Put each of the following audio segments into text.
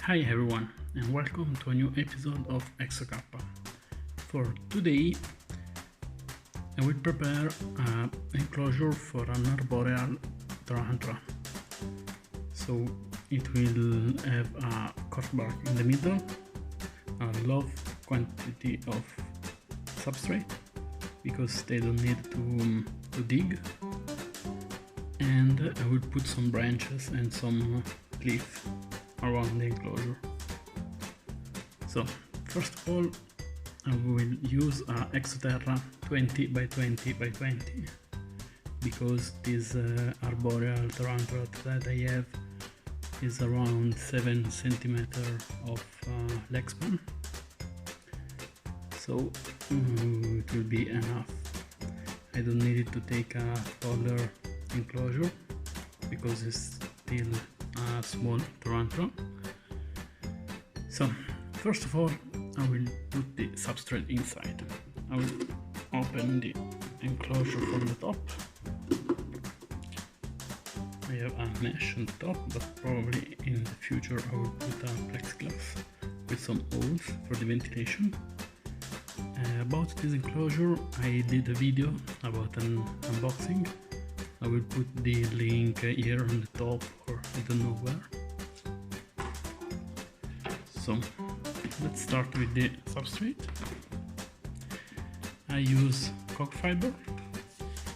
Hi everyone and welcome to a new episode of ExoK. For today I will prepare an enclosure for an arboreal tarantula. So it will have a coarse bark in the middle, a low quantity of substrate because they don't need to dig, and I will put some branches and some leaf around the enclosure. So first of all I will use a Exoterra 20 by 20 by 20 because this arboreal tarantula that I have is around 7 centimeters of leg span, so it will be enough. I don't need it to take a taller enclosure because it's still a small tarantula. So first of all I will put the substrate inside. I will open the enclosure from the top. I have a mesh on the top, but probably in the future I will put a plexiglass with some holes for the ventilation. About this enclosure I did a video about an unboxing. I will put the link here on the top, or I don't know where. So let's start with the substrate. I use cork fiber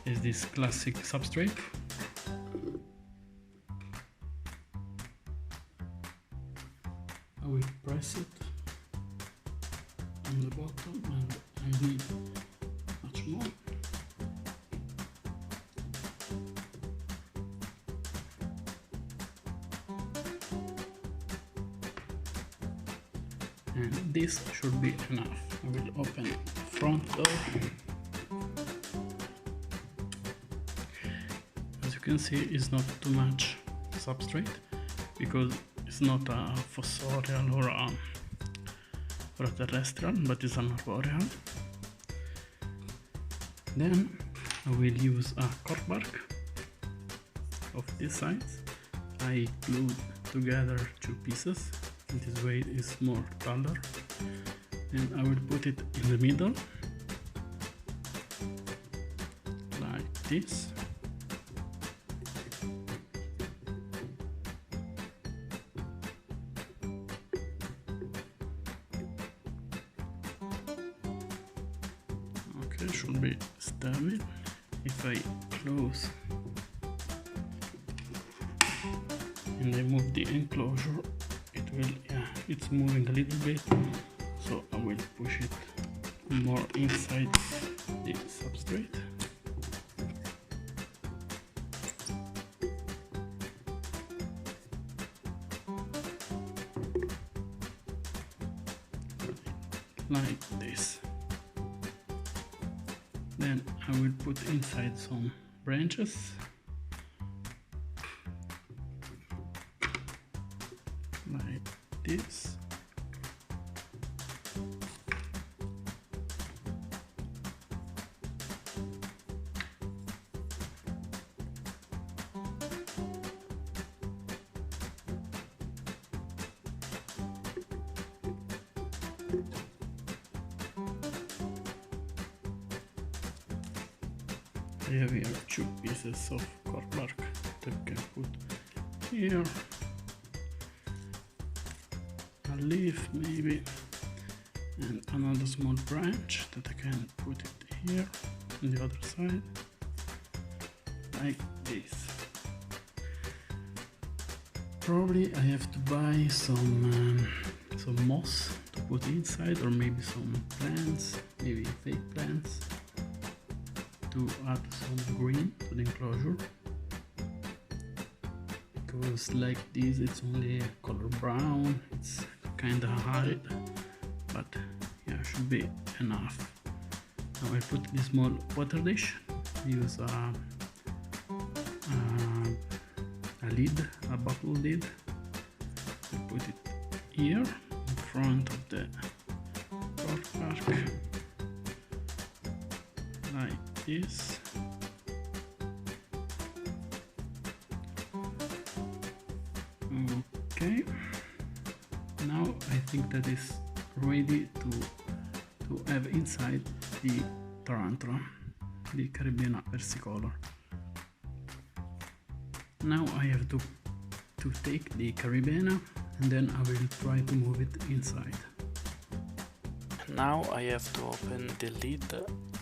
as this classic substrate. I will press it on the bottom, and I need much more. And this should be enough. I will open the front door. As you can see, it's not too much substrate because it's not a fossorial or a terrestrial, but it's an arboreal. Then I will use a cork bark of this size. I glued together two pieces. This way is more taller, and I will put it in the middle like this. Okay, should be stable. If I close and I move the enclosure, it's moving a little bit, so I will push it more inside the substrate. Like this. Then I will put inside some branches. Like this. I have here two pieces of cork bark that I can put here. A leaf maybe, and another small branch that I can put it here on the other side, like this. Probably I have to buy some moss to put inside, or maybe some plants, maybe fake plants, to add some green to the enclosure. Because like this it's only color brown, it's kinda hard, but yeah, should be enough. Now I put this small water dish, use a lid, a bottle lid. I put it here in front of the cork bark, like this. Okay, Now I think that is ready to have inside the tarantula, the Caribena versicolor. Now I have to take the Caribena and then I will try to move it inside. Now I have to open the lid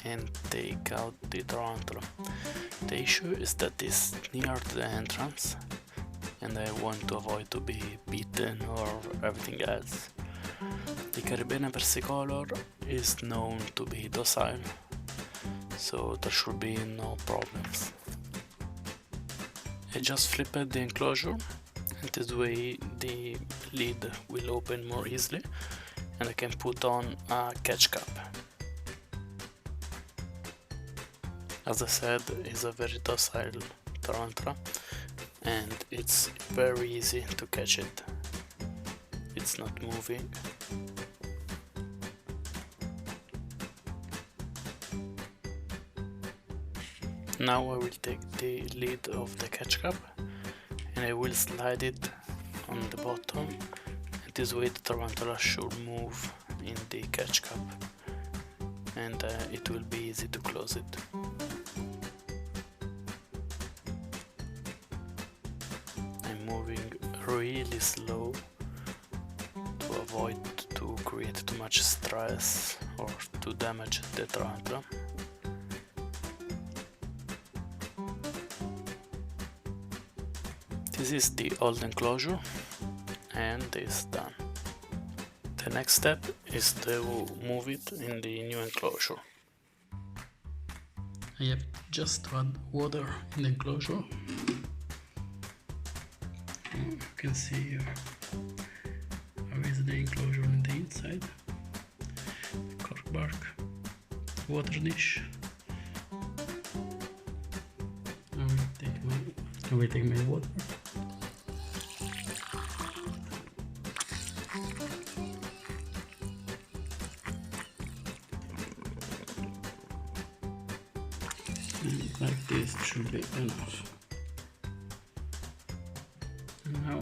and take out the tarantula. The issue is that it's near to the entrance and I want to avoid to be bitten or everything else. The Caribena versicolor is known to be docile, so there should be no problems. I just flipped the enclosure, and this way the lid will open more easily and I can put on a catch cap. As I said, it's a very docile tarantula and it's very easy to catch it. It's not moving. Now I will take the lid of the catch cap and I will slide it on the bottom, and this way the tarantula should move in the catch cap and it will be easy to close it. I'm moving really slow to avoid to create too much stress or to damage the tarantula. This is the old enclosure and it's done. The next step is to move it in the new enclosure. I have just to add water in the enclosure. You can see here how is the enclosure on the inside. Cork bark, water dish. I will take my water. And like this should be enough. Now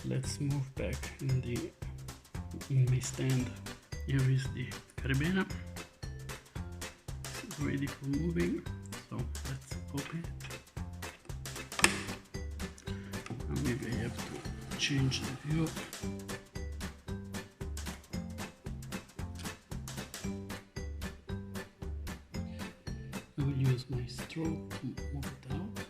let's move back in my stand. Here is the Caribena. It's ready for moving, so let's open it. Maybe I have to change the view. I will use my straw to move it out.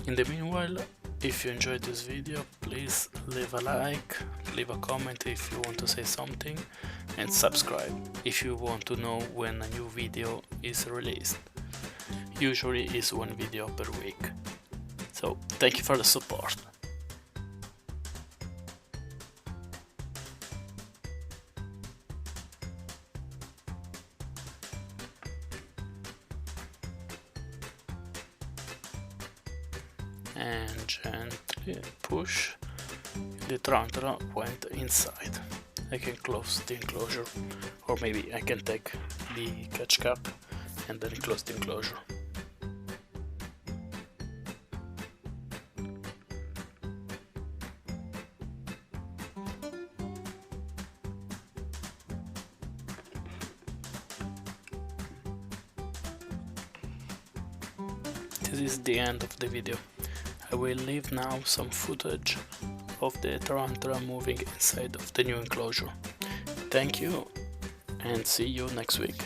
In the meanwhile, if you enjoyed this video, please leave a like, leave a comment if you want to say something, and subscribe if you want to know when a new video is released. Usually it's one video per week. So thank you for the support. And gently push, the tarantula went inside. I can close the enclosure, or maybe I can take the catch cap and then close the enclosure. This is the end of the video. I will leave now some footage of the tarantula moving inside of the new enclosure. Thank you and see you next week.